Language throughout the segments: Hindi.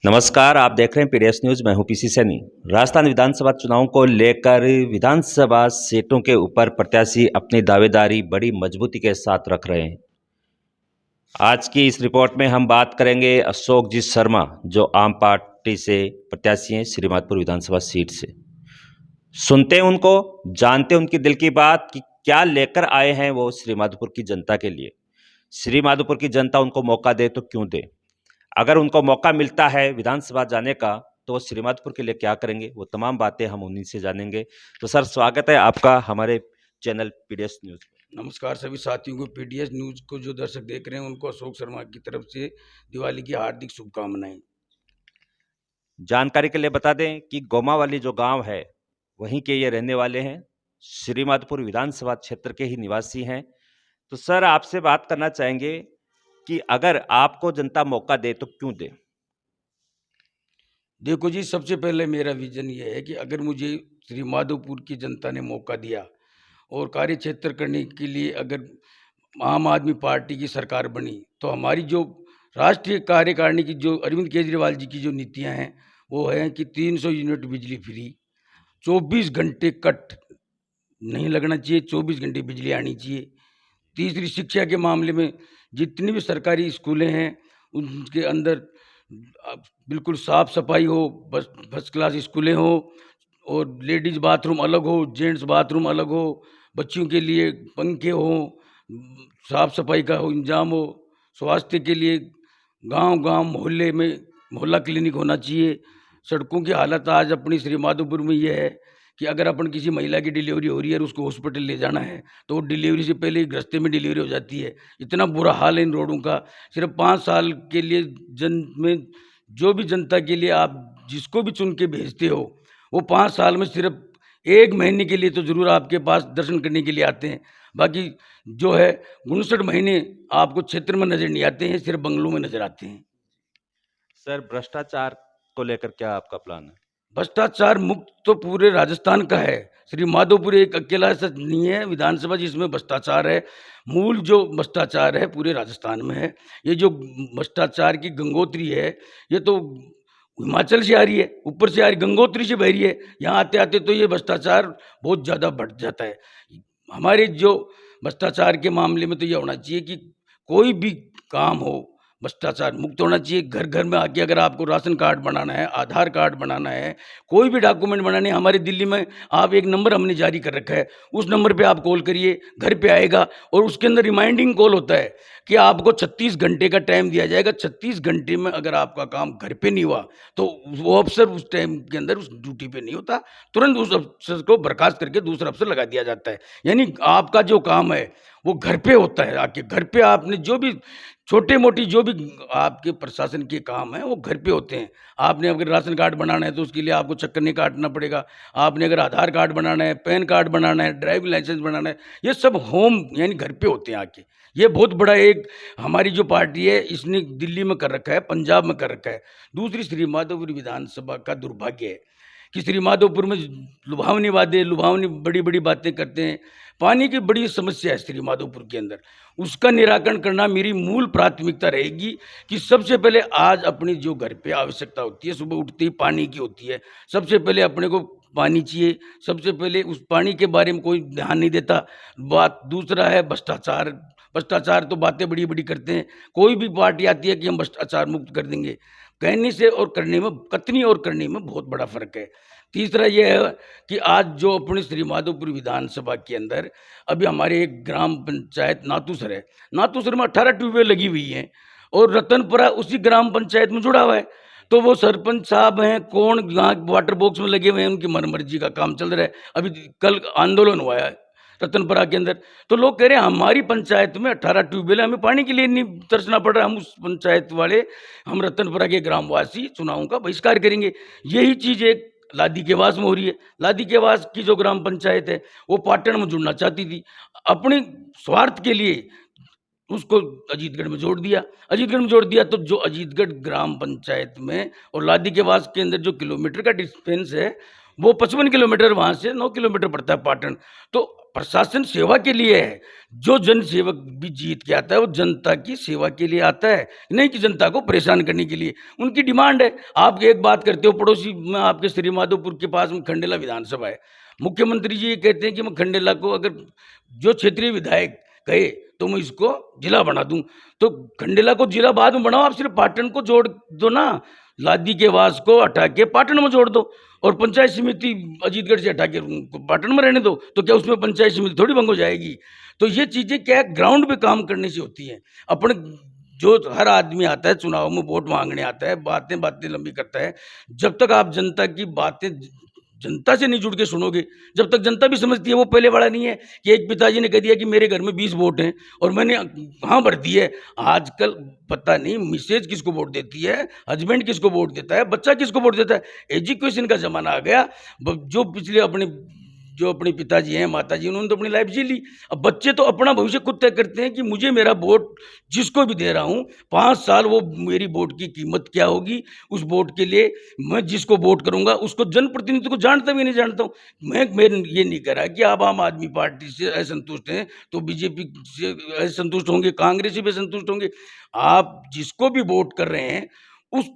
नमस्कार, आप देख रहे हैं पीडीएस न्यूज़। मैं हूं पीसी सैनी। राजस्थान विधानसभा चुनाव को लेकर विधानसभा सीटों के ऊपर प्रत्याशी अपनी दावेदारी बड़ी मजबूती के साथ रख रहे हैं। आज की इस रिपोर्ट में हम बात करेंगे अशोक जी शर्मा, जो आम पार्टी से प्रत्याशी हैं श्रीमाधोपुर विधानसभा सीट से। सुनते हैं उनको, जानते हैं उनकी दिल की बात कि क्या लेकर आए हैं वो श्रीमाधोपुर की जनता के लिए। श्रीमाधोपुर की जनता उनको मौका दे तो क्यों दे। अगर उनको मौका मिलता है विधानसभा जाने का तो वो श्रीमाधोपुर के लिए क्या करेंगे, वो तमाम बातें हम उन्हीं से जानेंगे। तो सर, स्वागत है आपका हमारे चैनल पीडीएस न्यूज़ में। नमस्कार सभी साथियों को। पीडीएस न्यूज को जो दर्शक देख रहे हैं उनको अशोक शर्मा की तरफ से दिवाली की हार्दिक शुभकामनाएं। जानकारी के लिए बता दें कि गोमा वाली जो गांव है वहीं के ये रहने वाले हैं, श्रीमाधोपुर विधानसभा क्षेत्र के ही निवासी हैं। तो सर, आपसे बात करना चाहेंगे कि अगर आपको जनता मौका दे तो क्यों दे। देखो जी, सबसे पहले मेरा विजन ये है कि अगर मुझे श्रीमाधोपुर की जनता ने मौका दिया और कार्य क्षेत्र करने के लिए अगर आम आदमी पार्टी की सरकार बनी तो हमारी जो राष्ट्रीय कार्यकारिणी की जो अरविंद केजरीवाल जी की जो नीतियां हैं वो है कि 300 यूनिट बिजली फ्री, 24 घंटे कट नहीं लगना चाहिए, 24 घंटे बिजली आनी चाहिए। तीसरी, शिक्षा के मामले में जितनी भी सरकारी स्कूलें हैं उनके अंदर बिल्कुल साफ सफाई हो, बस फर्स्ट क्लास स्कूलें हो और लेडीज बाथरूम अलग हो, जेंट्स बाथरूम अलग हो, बच्चियों के लिए पंखे हो, साफ सफाई का हो इंतजाम हो, स्वास्थ्य के लिए गांव गांव मोहल्ले में मोहल्ला क्लिनिक होना चाहिए। सड़कों की हालत आज अपनी श्रीमाधोपुर में ये है कि अगर अपन किसी महिला की डिलीवरी हो रही है और उसको हॉस्पिटल ले जाना है तो वो डिलीवरी से पहले ही रास्ते में डिलीवरी हो जाती है। इतना बुरा हाल है इन रोडों का। सिर्फ 5 साल के लिए जो भी जनता के लिए आप जिसको भी चुन के भेजते हो वो 5 साल में सिर्फ 1 महीने के लिए तो ज़रूर आपके पास दर्शन करने के लिए आते हैं। बाकी जो है 59 महीने आपको क्षेत्र में नज़र नहीं आते हैं, सिर्फ बंगलों में नज़र आते हैं। सर, भ्रष्टाचार को लेकर क्या आपका प्लान है। भ्रष्टाचार मुक्त तो पूरे राजस्थान का है। श्रीमाधोपुर एक अकेला ऐसा नहीं है विधानसभा जिसमें भ्रष्टाचार है। मूल जो भ्रष्टाचार है पूरे राजस्थान में है। ये जो भ्रष्टाचार की गंगोत्री है ये तो हिमाचल से आ रही है, ऊपर से आ रही, गंगोत्री से बह रही है। यहाँ आते आते तो ये भ्रष्टाचार बहुत ज़्यादा बढ़ जाता है। हमारे जो भ्रष्टाचार के मामले में तो ये होना चाहिए कि कोई भी काम हो भ्रष्टाचार मुक्त होना चाहिए। घर घर में आके अगर आपको राशन कार्ड बनाना है, आधार कार्ड बनाना है, कोई भी डॉक्यूमेंट बनाने, हमारे दिल्ली में आप एक नंबर हमने जारी कर रखा है, उस नंबर पे आप कॉल करिए, घर पे आएगा और उसके अंदर रिमाइंडिंग कॉल होता है कि आपको 36 घंटे का टाइम दिया जाएगा। 36 घंटे में अगर आपका काम घर पे नहीं हुआ तो वो अफसर उस टाइम के अंदर उस ड्यूटी पे नहीं होता, तुरंत उस अफसर को बर्खास्त करके दूसरा अफसर लगा दिया जाता है। यानी आपका जो काम है वो घर पे होता है। आके घर पे आपने जो भी छोटे मोटी जो भी आपके प्रशासन के काम है वो घर पे होते हैं। आपने अगर राशन कार्ड बनाना है तो उसके लिए आपको चक्कर नहीं काटना पड़ेगा। आपने अगर आधार कार्ड बनाना है, पैन कार्ड बनाना है, ड्राइविंग लाइसेंस बनाना है, ये सब होम यानी घर पे होते हैं आके। ये बहुत बड़ा एक हमारी जो पार्टी है इसने दिल्ली में कर रखा है, पंजाब में कर रखा है। दूसरी, श्रीमाधोपुर विधानसभा का दुर्भाग्य है कि श्रीमाधोपुर में लुभावनी वादे, लुभावनी बड़ी बड़ी बातें करते हैं। पानी की बड़ी समस्या है श्रीमाधोपुर के अंदर, उसका निराकरण करना मेरी मूल प्राथमिकता रहेगी कि सबसे पहले आज अपनी जो घर पे आवश्यकता होती है, सुबह उठते ही पानी की होती है, सबसे पहले अपने को पानी चाहिए। सबसे पहले उस पानी के बारे में कोई ध्यान नहीं देता। बात दूसरा है भ्रष्टाचार। भ्रष्टाचार तो बातें बड़ी बड़ी करते हैं। कोई भी पार्टी आती है कि हम भ्रष्टाचार मुक्त कर देंगे, कहने से और करने में, कथनी और करने में बहुत बड़ा फर्क है। तीसरा यह है कि आज जो अपनी श्रीमाधोपुर विधानसभा के अंदर अभी हमारे एक ग्राम पंचायत नातूसर है, नातूसर में 18 ट्यूबवेल लगी हुई हैं और रतनपुरा उसी ग्राम पंचायत में जुड़ा हुआ है। तो वो सरपंच साहब हैं कौन यहाँ वाटर बॉक्स में लगे हुए हैं, उनकी मनमर्जी का काम चल रहा है। अभी कल आंदोलन हुआ है रतनपुरा के अंदर, तो लोग कह रहे हैं हमारी पंचायत में 18 ट्यूबवेल, हमें पानी के लिए नहीं तरसना पड़ रहा। हम उस पंचायत वाले, हम रतनपुरा के ग्रामवासी चुनावों का बहिष्कार करेंगे। यही चीज़ एक लादी केवास में हो रही है। लादी केवास की जो ग्राम पंचायत है वो पाटन में जुड़ना चाहती थी, अपने स्वार्थ के लिए उसको अजीतगढ़ में जोड़ दिया। अजीतगढ़ में जोड़ दिया तो जो अजीतगढ़ ग्राम पंचायत में और लादी केवास के अंदर जो किलोमीटर का डिस्टेंस है वो 55 किलोमीटर, वहाँ से 9 किलोमीटर पड़ता है पाटन। तो प्रशासन सेवा के लिए है। जो जन सेवक भी जीत के आता है वो जनता की सेवा के लिए आता है, नहीं कि जनता को परेशान करने के लिए। उनकी डिमांड है। आप एक बात करते हो, पड़ोसी में आपके श्री माधोपुर के पास में खंडेला विधानसभा है। मुख्यमंत्री जी ये कहते हैं कि मैं खंडेला को अगर जो क्षेत्रीय विधायक कहे तो मैं इसको जिला बना दूं। तो खंडेला को जिला बाद में बनाओ, आप सिर्फ पाटन को जोड़ दो ना। लादी के वास को हटा के पाटन में जोड़ दो और पंचायत समिति अजीतगढ़ से हटा के उनको पाटन में रहने दो। तो क्या उसमें पंचायत समिति थोड़ी भंग हो जाएगी? तो ये चीजें क्या है, ग्राउंड पे काम करने से होती हैं। अपने जो हर आदमी आता है चुनाव में वोट मांगने आता है, बातें बातें लंबी करता है। जब तक आप जनता की बातें जनता से नहीं जुड़ के सुनोगे, जब तक जनता भी समझती है वो पहले वाला नहीं है कि एक पिताजी ने कह दिया कि मेरे घर में 20 वोट हैं और मैंने कहाँ भर दी है। आजकल पता नहीं मिसेज किसको वोट देती है, हस्बैंड किसको वोट देता है, बच्चा किसको वोट देता है। एजुकेशन का जमाना आ गया। जो पिछले अपने पिताजी हैं, माताजी, उन्होंने तो अपनी लाइफ जी ली। अब बच्चे तो अपना भविष्य खुद तय करते हैं कि मुझे मेरा वोट जिसको भी दे रहा हूँ 5 साल वो मेरी वोट की कीमत क्या होगी, उस वोट के लिए मैं जिसको वोट करूंगा उसको जनप्रतिनिधि को जानता भी नहीं जानता हूँ। मैं ये नहीं कह रहा कि आप आम आदमी पार्टी से असंतुष्ट हैं तो बीजेपी से असंतुष्ट होंगे, कांग्रेस से भी असंतुष्ट होंगे। आप जिसको भी वोट कर रहे हैं उस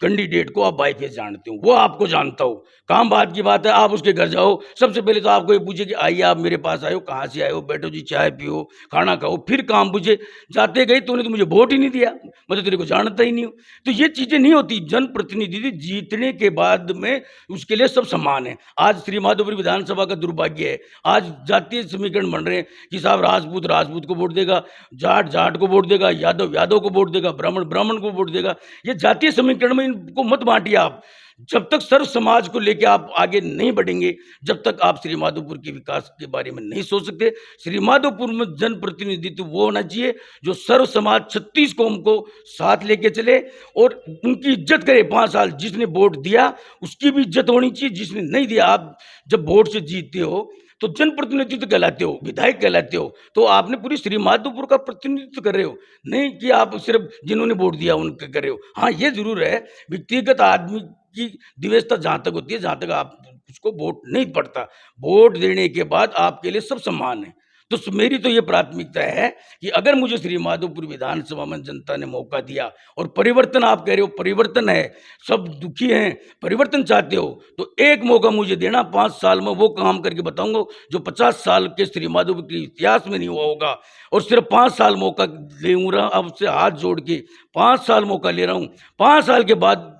कैंडिडेट को आप बाई फेस जानते हो, वो आपको जानता हो। काम बात की बात है, आप उसके घर जाओ, सबसे पहले तो आपको ये पूछे कि आइए आप मेरे पास आए हो, कहाँ से आए हो, बैठो जी, चाय पियो, खाना खाओ, फिर काम पूछे। जाते गए तूने तो मुझे वोट ही नहीं दिया, मैं तो तेरे को जानता ही नहीं हूँ। तो ये चीजें नहीं होती। जनप्रतिनिधि जीतने के बाद में उसके लिए सब समान है। आज श्री माधोपुर विधानसभा का दुर्भाग्य है, आज जातीय समीकरण बन रहे हैं कि साहब राजपूत राजपूत को वोट देगा, जाट जाट को वोट देगा, यादव यादव को वोट देगा, ब्राह्मण ब्राह्मण को वोट देगा। ये जातीय समीकरण में इनको मत बांटिए आप। जब तक सर्व समाज को लेकर आप आगे नहीं बढ़ेंगे, जब तक आप श्री माधोपुर के विकास के बारे में नहीं सोच सकते। श्री माधोपुर में जनप्रतिनिधित्व वो होना चाहिए जो सर्व समाज 36 कौम को साथ लेके चले और उनकी इज्जत करे। 5 साल जिसने वोट दिया उसकी भी इज्जत होनी चाहिए, जिसने नहीं दिया। आप जब वोट से जीतते हो तो जनप्रतिनिधित्व कहलाते हो, विधायक कहलाते हो, तो आपने पूरी श्री माधोपुर का प्रतिनिधित्व कर रहे हो, नहीं कि आप सिर्फ जिन्होंने वोट दिया उनके कर रहे हो। हाँ, ये जरूर है, व्यक्तिगत आदमी की दिव्यता जहां तक होती है, जहां तक आप उसको वोट नहीं पड़ता, वोट देने के बाद आपके लिए सब समान है। तो मेरी तो ये प्राथमिकता है कि अगर मुझे श्री माधोपुर विधानसभा में जनता ने मौका दिया और परिवर्तन आप कह रहे हो, परिवर्तन है, सब दुखी हैं, परिवर्तन चाहते हो, तो एक मौका मुझे देना। 5 साल में वो काम करके बताऊंगा जो 50 साल के श्री माधोपुर के इतिहास में नहीं हुआ होगा। और सिर्फ 5 साल मौका ले रहा हूं, अब से हाथ जोड़ के 5 साल मौका ले रहा हूं। 5 साल के बाद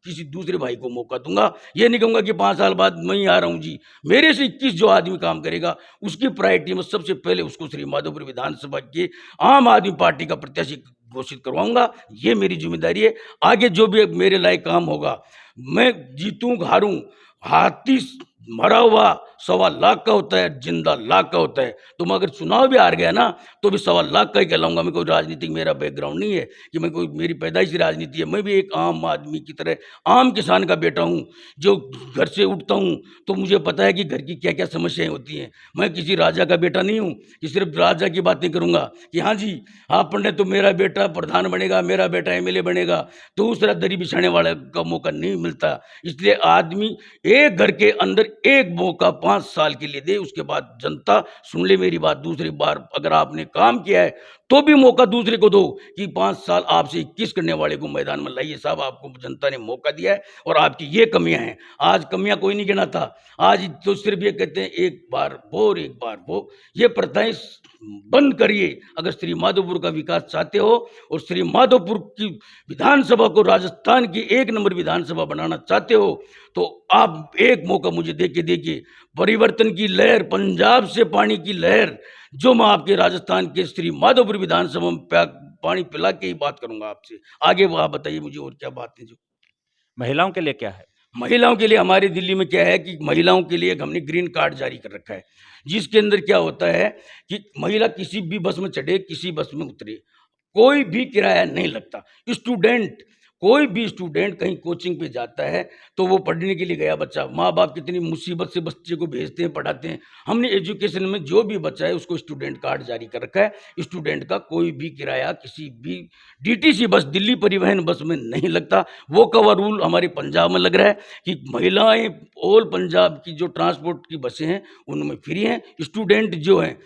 किसी दूसरे भाई को मौका दूंगा। ये नहीं कहूंगा कि 5 साल बाद मैं ही आ रहा हूं जी। मेरे से 21 जो आदमी काम करेगा उसकी प्रायोरिटी में सबसे पहले उसको श्री माधोपुर विधानसभा के आम आदमी पार्टी का प्रत्याशी घोषित करवाऊंगा। ये मेरी जिम्मेदारी है। आगे जो भी मेरे लायक काम होगा, मैं जीतूं हारूं, हाथी मरा हुआ 1.25 लाख का होता है, जिंदा लाख का होता है। तो मैं अगर चुनाव भी हार गया ना तो भी 1.25 लाख का ही कहलाऊंगा। मैं कोई राजनीतिक मेरा बैकग्राउंड नहीं है कि मैं कोई मेरी पैदाइशी राजनीति है। मैं भी एक आम आदमी की तरह आम किसान का बेटा हूँ जो घर से उठता हूँ तो मुझे पता है कि घर की क्या क्या समस्याएं होती हैं। मैं किसी राजा का बेटा नहीं हूँ कि सिर्फ राजा की बातें करूंगा कि हाँ जी आप पंडित तो मेरा बेटा प्रधान बनेगा, मेरा बेटा एमएलए बनेगा। दूसरा दरी बिछाने वाले का मौका नहीं मिलता। इसलिए आदमी एक घर के अंदर एक मौका 5 साल के लिए दे, उसके बाद जनता सुन ले मेरी बात। दूसरी बार अगर आपने काम किया है तो भी मौका दूसरे को दो कि 5 साल आपसे 21 करने वाले को मैदान में लाइए। साहब आपको जनता ने मौका दिया है और आपकी ये कमियां हैं। आज कमियां कोई नहीं गिनाता, आज तो सिर्फ ये कहते हैं एक बार वो और एक बार वो। ये प्रथाएं बंद करिए अगर श्री माधोपुर का विकास चाहते हो और श्री माधोपुर की विधानसभा को राजस्थान की 1 नंबर विधानसभा बनाना चाहते हो तो आप एक मौका मुझे देखिए। परिवर्तन की लहर, पंजाब से पानी की लहर, जो मैं आपके राजस्थान के श्री माधोपुर विधानसभा में पानी पिला के ही बात करूंगा आपसे। आगे वो आप बताइए मुझे और क्या बात है। जो महिलाओं के लिए क्या है? महिलाओं के लिए हमारे दिल्ली में क्या है कि महिलाओं के लिए हमने ग्रीन कार्ड जारी कर रखा है, जिसके अंदर क्या होता है कि महिला किसी भी बस में चढ़े, किसी बस में उतरे, कोई भी किराया नहीं लगता। स्टूडेंट कोई भी स्टूडेंट कहीं कोचिंग पे जाता है तो वो पढ़ने के लिए गया बच्चा, माँ बाप कितनी मुसीबत से बच्चे को भेजते हैं, पढ़ाते हैं। हमने एजुकेशन में जो भी बच्चा है उसको स्टूडेंट कार्ड जारी कर रखा है। स्टूडेंट का कोई भी किराया किसी भी डीटीसी बस, दिल्ली परिवहन बस में नहीं लगता। वो कवर रूल हमारे पंजाब में लग रहा है कि महिलाएं ऑल पंजाब की जो ट्रांसपोर्ट की बसें हैं उनमें फ्री हैं। स्टूडेंट जो हैं,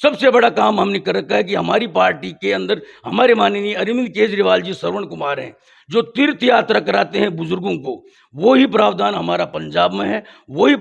सबसे बड़ा काम हमने कर रखा है कि हमारी पार्टी के अंदर हमारे माननीय अरविंद केजरीवाल जी, श्रवण कुमार हैं, जो तीर्थ यात्रा कराते हैं बुजुर्गों को, वो ही प्रावधान हमारा पंजाब में है। वही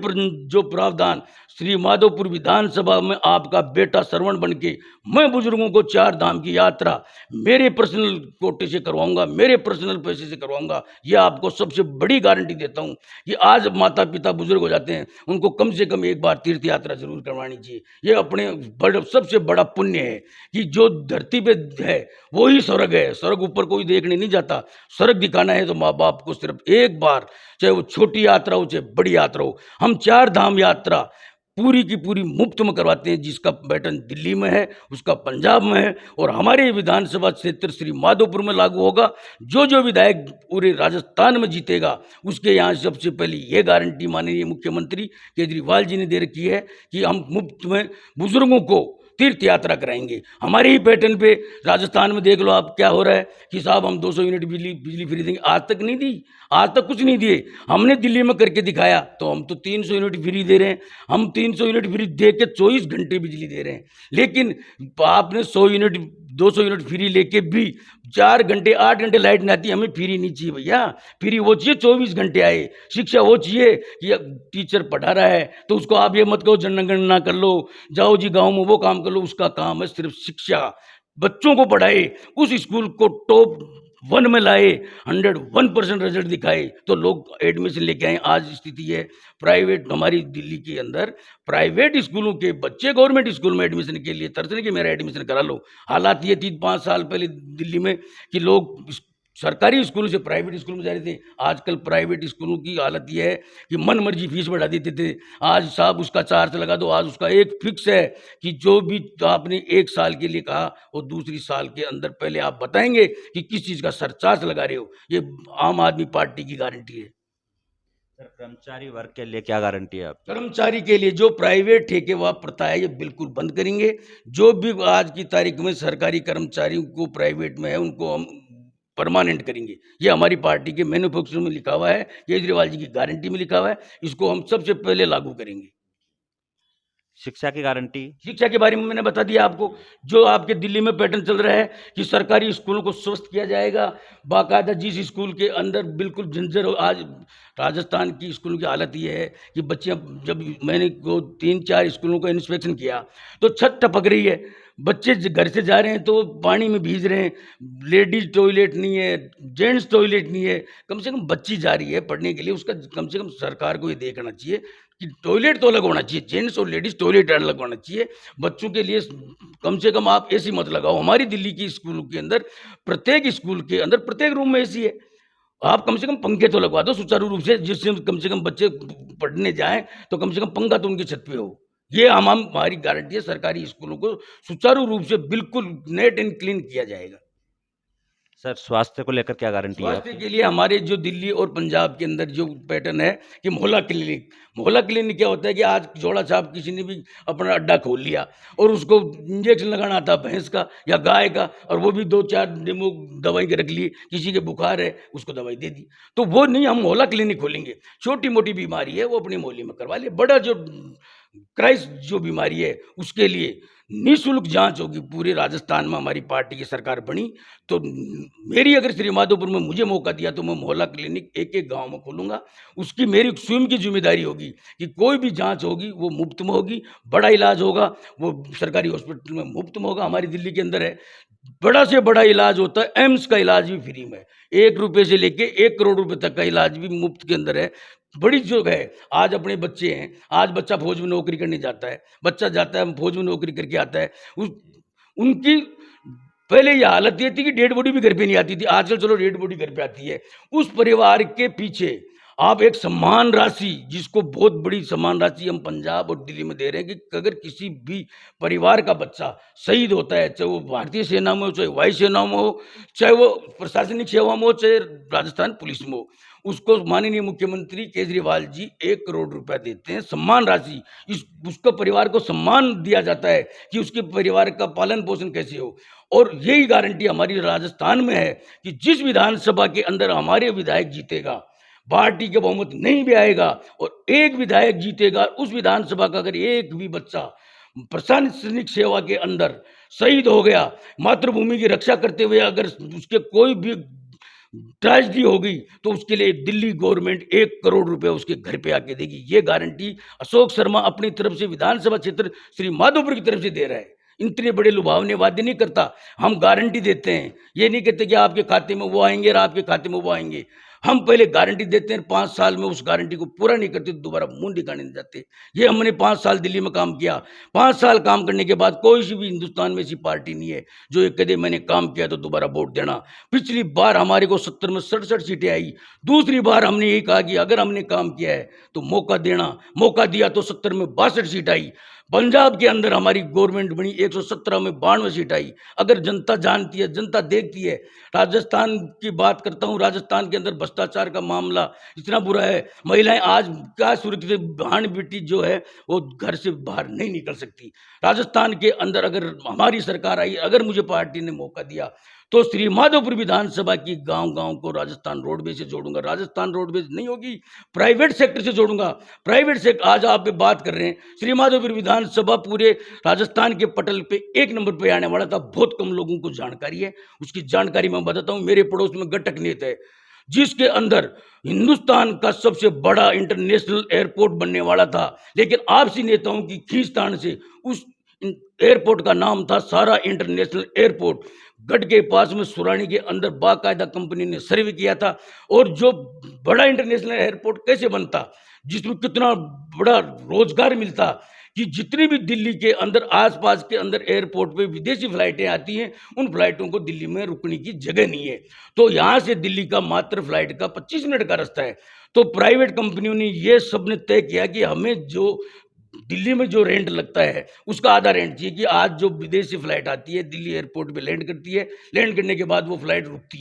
जो प्रावधान श्री माधोपुर विधानसभा में आपका बेटा श्रवण बन के मैं बुजुर्गों को 4 धाम की यात्रा मेरे पर्सनल कोटे से करवाऊंगा, मेरे पर्सनल पैसे से करवाऊंगा। ये आपको सबसे बड़ी गारंटी देता हूं कि आज माता पिता बुजुर्ग हो जाते हैं, उनको कम से कम एक बार तीर्थ यात्रा जरूर करवानी चाहिए। ये अपने सबसे बड़ा पुण्य है कि जो धरती पे है वो ही स्वर्ग है। स्वर्ग ऊपर कोई देखने नहीं जाता। स्वर्ग दिखाना है तो माँ बाप को सिर्फ एक बार, चाहे वो छोटी यात्रा हो चाहे बड़ी यात्रा हो, हम 4 धाम यात्रा पूरी की पूरी मुफ्त में करवाते हैं। जिसका पैटर्न दिल्ली में है उसका पंजाब में है और हमारे विधानसभा क्षेत्र श्री माधोपुर में लागू होगा। जो जो विधायक पूरे राजस्थान में जीतेगा उसके यहाँ सबसे पहले ये गारंटी माननीय मुख्यमंत्री केजरीवाल जी ने दे रखी है कि हम मुफ्त में बुजुर्गों को तीर्थ यात्रा कराएंगे। हमारे ही पैटर्न पे राजस्थान में देख लो आप क्या हो रहा है कि साहब हम 200 यूनिट बिजली फ्री देंगे। आज तक नहीं दी, आज तक कुछ नहीं दिए। हमने दिल्ली में करके दिखाया तो हम तो 300 यूनिट फ्री दे रहे हैं। हम 300 यूनिट फ्री दे के 24 घंटे बिजली दे रहे हैं। लेकिन आपने 100 यूनिट 200 यूनिट फ्री लेके भी 4 घंटे 8 घंटे लाइट नहीं आती। हमें फ्री नहीं चाहिए भैया, फ्री वो चाहिए 24 घंटे आए। शिक्षा वो चाहिए कि टीचर पढ़ा रहा है तो उसको आप ये मत कहो जनगणना कर लो, जाओ जी गांव में वो काम कर लो। उसका काम है सिर्फ शिक्षा, बच्चों को पढ़ाए, उस स्कूल को टॉप 1 में लाए, 101% रिजल्ट दिखाए तो लोग एडमिशन लेके आए। आज स्थिति है प्राइवेट, हमारी दिल्ली के अंदर प्राइवेट स्कूलों के बच्चे गवर्नमेंट स्कूल में एडमिशन के लिए तरसने कि मेरा एडमिशन करा लो। हालात ये 3-5 साल पहले दिल्ली में कि लोग सरकारी स्कूलों से प्राइवेट स्कूल में जा रहे थे। आजकल प्राइवेट स्कूलों की हालत ये है कि मन मर्जी फीस बढ़ा देते थे। आज साहब उसका चार्ज लगा दो, आज उसका एक फिक्स है कि जो भी आपने 1 साल के लिए कहा वो दूसरी साल के अंदर पहले आप बताएंगे कि किस चीज़ का सरचार्ज लगा रहे हो। ये आम आदमी पार्टी की गारंटी है। सर, कर्मचारी वर्ग के लिए क्या गारंटी है आपकी? कर्मचारी के लिए जो प्राइवेट ठेके व प्रथा है ये बिल्कुल बंद करेंगे। जो भी आज की तारीख में सरकारी कर्मचारियों को प्राइवेट में है उनको हम परमानेंट करेंगे। ये हमारी पार्टी के मैन्युफैक्चर में लिखा हुआ है, केजरीवाल जी की गारंटी में लिखा हुआ है। इसको हम सबसे पहले लागू करेंगे। शिक्षा की गारंटी? शिक्षा के बारे में मैंने बता दिया आपको। जो आपके दिल्ली में पैटर्न चल रहा है कि सरकारी स्कूलों को स्वस्थ किया जाएगा बाकायदा। जिस स्कूल के अंदर बिल्कुल जंजर हो, आज राजस्थान की स्कूलों की हालत ये है कि बच्चे, जब मैंने 3-4 स्कूलों का इंस्पेक्शन किया तो छत टपक रही है। बच्चे घर से जा रहे हैं तो पानी में भीज रहे हैं। लेडीज टॉयलेट नहीं है, जेंट्स टॉयलेट नहीं है। कम से कम बच्ची जा रही है पढ़ने के लिए, उसका कम से कम सरकार को ये देखना चाहिए कि टॉयलेट तो अलग होना चाहिए, जेंट्स और लेडीज टॉयलेट अलग होना चाहिए। बच्चों के लिए कम से कम आप एसी मत लगाओ। हमारी दिल्ली की स्कूलों के अंदर प्रत्येक स्कूल के अंदर प्रत्येक रूम में एसी है। आप कम से कम पंखे तो लगवा दो सुचारू रूप से, जिससे कम से कम बच्चे पढ़ने जाएं तो कम से कम पंखा तो उनकी छत पे हो। ये हमारी गारंटी है। सरकारी स्कूलों को सुचारू रूप से बिल्कुल नेट एंड क्लीन किया जाएगा। सर, स्वास्थ्य को लेकर क्या गारंटी है स्वास्थ्य आपकी? के लिए हमारे जो दिल्ली और पंजाब के अंदर जो पैटर्न है कि मोहल्ला क्लिनिक क्या होता है कि आज जोड़ा साहब किसी ने भी अपना अड्डा खोल लिया और उसको इंजेक्शन लगाना आता भैंस का या गाय का, और वो भी 2-4 डेमो दवाई के रख लिए। किसी के बुखार है उसको दवाई दे दी। तो वो नहीं, हम मोहल्ला क्लिनिक खोलेंगे। छोटी मोटी बीमारी है वो अपने मोहल्ले में करवा ले। बड़ा जो क्राइस्ट जो बीमारी है उसके लिए निःशुल्क जांच होगी। पूरे राजस्थान में हमारी पार्टी की सरकार बनी तो मेरी अगर श्री माधोपुर में मुझे मौका दिया तो मैं मोहल्ला क्लिनिक एक गांव में खोलूंगा। उसकी मेरी स्वयं की जिम्मेदारी होगी कि कोई भी जांच होगी वो मुफ्त में होगी, बड़ा इलाज होगा वो सरकारी हॉस्पिटल में मुफ्त में होगा। हमारी दिल्ली के अंदर है बड़ा से बड़ा इलाज होता है, एम्स का इलाज भी फ्री में, 1 रुपये से लेके 1 करोड़ रुपए तक का इलाज भी मुफ्त के अंदर है। बड़ी जो है, आज अपने बच्चे हैं, आज बच्चा फौज में नौकरी करने जाता है, बच्चा जाता है फौज में नौकरी करके आता है। उनकी पहले ये हालत ये थी कि डेड बॉडी भी घर पे नहीं आती थी। आजकल चलो डेड बॉडी घर पे आती है। उस परिवार के पीछे आप एक सम्मान राशि, जिसको बहुत बड़ी सम्मान राशि हम पंजाब और दिल्ली में दे रहे हैं कि अगर किसी भी परिवार का बच्चा शहीद होता है, चाहे वो भारतीय सेना में हो, चाहे वायु सेना में हो, चाहे वो प्रशासनिक सेवा में हो, चाहे राजस्थान पुलिस में हो, उसको माननीय मुख्यमंत्री केजरीवाल जी 1 करोड़ रुपया देते हैं सम्मान राशि। इस उसको परिवार को सम्मान दिया जाता है कि उसके परिवार का पालन पोषण कैसे हो। और यही गारंटी हमारी राजस्थान में है कि जिस विधानसभा के अंदर हमारे विधायक जीतेगा, पार्टी का बहुमत नहीं भी आएगा और एक विधायक जीतेगा, उस विधानसभा का अगर एक भी बच्चा प्रशासनिक सेवा के अंदर शहीद हो गया, मातृभूमि की रक्षा करते हुए अगर उसके कोई भी ट्रेजेडी हो गई, तो उसके लिए दिल्ली गवर्नमेंट 1 करोड़ रुपए उसके घर पे आके देगी। ये गारंटी अशोक शर्मा अपनी तरफ से विधानसभा क्षेत्र श्री माधोपुर की तरफ से दे रहा है। इतने बड़े लुभावने वादे नहीं करता, हम गारंटी देते हैं। ये नहीं कहते कि आपके खाते में वो आएंगे और आपके खाते में वो आएंगे। हम पहले गारंटी देते हैं, 5 साल में उस गारंटी को पूरा नहीं करते तो दोबारा मुंह दिखाने नहीं जाते। ये हमने 5 साल दिल्ली में काम किया। 5 साल काम करने के बाद कोई सी भी हिंदुस्तान में ऐसी पार्टी नहीं है जो ये कहे मैंने काम किया तो दोबारा वोट देना। पिछली बार हमारे को 70 में 67 सीटें आई। दूसरी बार हमने यही कहा कि अगर हमने काम किया है तो मौका देना। मौका दिया तो 70 में 62 सीट आई। पंजाब के अंदर हमारी गवर्नमेंट बनी, 117 में 92 सीट आई। अगर जनता जानती है, जनता देखती है। राजस्थान की बात करता हूँ, राजस्थान के अंदर भ्रष्टाचार का मामला इतना बुरा है, महिलाएं आज क्या सुरक्षित, बहन बेटी जो है वो घर से बाहर नहीं निकल सकती। राजस्थान के अंदर अगर हमारी सरकार आई, अगर मुझे पार्टी ने मौका दिया तो श्री माधोपुर विधानसभा की गांव-गांव को राजस्थान रोडवेज से जोड़ूंगा। राजस्थान रोडवेज नहीं होगी, प्राइवेट सेक्टर से जोड़ूंगा। प्राइवेट सेक्टर, आज आप बात कर रहे हैं, श्री माधोपुर विधानसभा पूरे राजस्थान के पटल पे 1 नंबर पे आने वाला था। बहुत कम लोगों को जानकारी है, उसकी जानकारी मैं बताता हूँ। मेरे पड़ोस में गटक नेत है, जिसके अंदर हिंदुस्तान का सबसे बड़ा इंटरनेशनल एयरपोर्ट बनने वाला था, लेकिन आपसी नेताओं की खींचतान से उस एयरपोर्ट का नाम था सारा इंटरनेशनल एयरपोर्ट। गढ़ के पास में सुरानी के अंदर बाकायदा कंपनी ने सर्वे किया था। और जो बड़ा इंटरनेशनल एयरपोर्ट कैसे बनता, जिसमें कितना बड़ा रोजगार मिलता, कि जितनी भी दिल्ली के अंदर आसपास के अंदर एयरपोर्ट पे विदेशी फ्लाइटें आती हैं, उन फ्लाइटों को दिल्ली में रुकने की जगह नहीं है। तो यहाँ से दिल्ली का मात्र फ्लाइट का 25 मिनट का रास्ता है। तो प्राइवेट कंपनियों ने ये सबने तय किया कि हमें जो दिल्ली में जो रेंट लगता है उसका आधा रेंट चाहिए। कि आज जो विदेशी फ्लाइट आती है, दिल्ली एयरपोर्ट पे लैंड करती है, लैंड करने के बाद वो फ्लाइट रुकती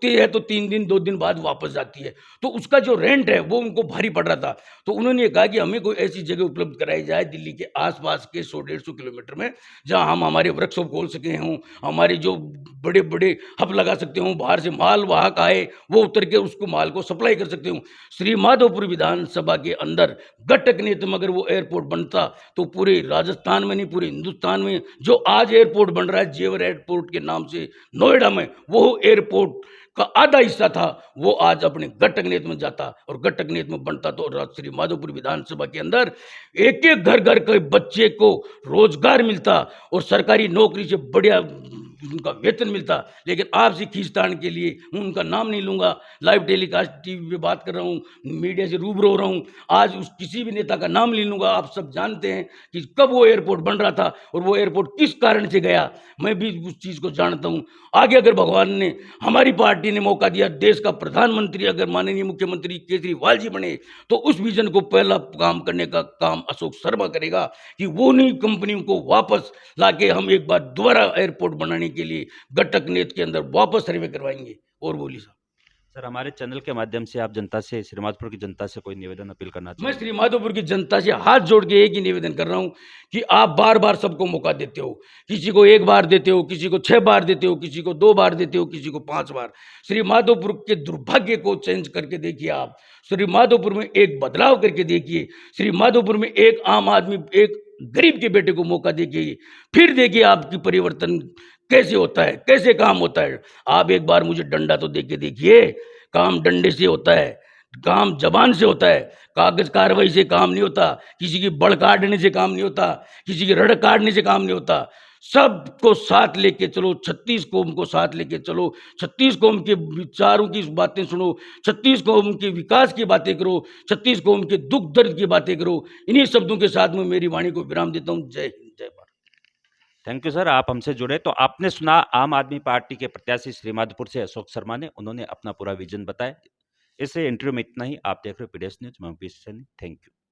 है तो 3 दिन 2 दिन बाद वापस जाती है, तो उसका जो रेंट है वो उनको भारी पड़ रहा था। तो उन्होंने कहा कि हमें कोई ऐसी जगह उपलब्ध कराई जाए दिल्ली के आसपास के 100-150 किलोमीटर में, जहां हम हमारे वर्कशॉप खोल सके हों, हमारे जो बड़े बड़े हब लगा सकते हों, बाहर से माल वाहक आए वो उतर के उसको माल को सप्लाई कर सकते हों। श्री माधोपुर विधानसभा के अंदर गटक नेत में अगर वो एयरपोर्ट बनता तो पूरे राजस्थान में नहीं, पूरे हिंदुस्तान में जो आज एयरपोर्ट बन रहा है जेवर एयरपोर्ट के नाम से नोएडा में, वो एयरपोर्ट का आधा हिस्सा था, वो आज अपने गटक नेत में जाता और गटक नेत में बनता। तो श्री माधोपुर विधानसभा के अंदर एक एक घर घर के बच्चे को रोजगार मिलता और सरकारी नौकरी से बढ़िया उनका वेतन मिलता। लेकिन आपसे खींचतान के लिए उनका नाम नहीं लूंगा, लाइव टेलीकास्ट टीवी पे बात कर रहा हूँ, मीडिया से रूबरू हो रहा हूँ, आज उस किसी भी नेता का नाम नहीं लूंगा। आप सब जानते हैं कि कब वो एयरपोर्ट बन रहा था और वो एयरपोर्ट किस कारण से गया, मैं भी उस चीज को जानता हूँ। आगे अगर भगवान ने, हमारी पार्टी ने मौका दिया, देश का प्रधानमंत्री अगर माननीय मुख्यमंत्री केजरीवाल जी बने, तो उस विजन को पहला काम करने का काम अशोक शर्मा करेगा कि वो नहीं कंपनियों को वापस लाके हम एक बार दोबारा एयरपोर्ट बनाने के लिए गटक नेत के अंदर वापस सर्वे करवाएंगे। और बोली साहब, सर, हमारे चैनल के माध्यम से आप जनता से, श्री माधोपुर की जनता से कोई निवेदन अपील करना मैं चाहिए? श्री माधोपुर की जनता से हाथ जोड़ के एक ही निवेदन कर रहा हूं कि आप बार बार सबको मौका देते हो, किसी को 1 बार देते हो, किसी को 6 बार देते हो, किसी को 2 बार देते हो, किसी को 5 बार। श्री माधोपुर के दुर्भाग्य को चेंज करके देखिए आप, श्री माधोपुर में एक बदलाव करके देखिए, श्री माधोपुर में एक आम आदमी, एक गरीब के बेटे को मौका देखिए, फिर देखिए आपकी परिवर्तन कैसे होता है, कैसे काम होता है। आप एक बार मुझे डंडा तो दे के देखिए, काम डंडे से होता है, काम जबान से होता है, कागज कार्रवाई से काम नहीं होता, किसी की बड़ काटने से काम नहीं होता, किसी की रड़ काटने से काम नहीं होता। सबको साथ लेके चलो, 36 कौम को साथ लेके चलो, 36 कौम के विचारों की बातें सुनो, 36 कौम के विकास की बातें करो, 36 कौम के दुख दर्द की बातें करो। इन्हीं शब्दों के साथ में मेरी वाणी को विराम देता हूँ। जय हिंद, जय भारत। थैंक यू सर, आप हमसे जुड़े। तो आपने सुना आम आदमी पार्टी के प्रत्याशी श्री माधोपुर से अशोक शर्मा ने, उन्होंने अपना पूरा विजन बताया। इस इंटरव्यू में इतना ही। आप देख रहे हो पीडीएस न्यूज़, मैं हूं पीसी सैनी। Thank you.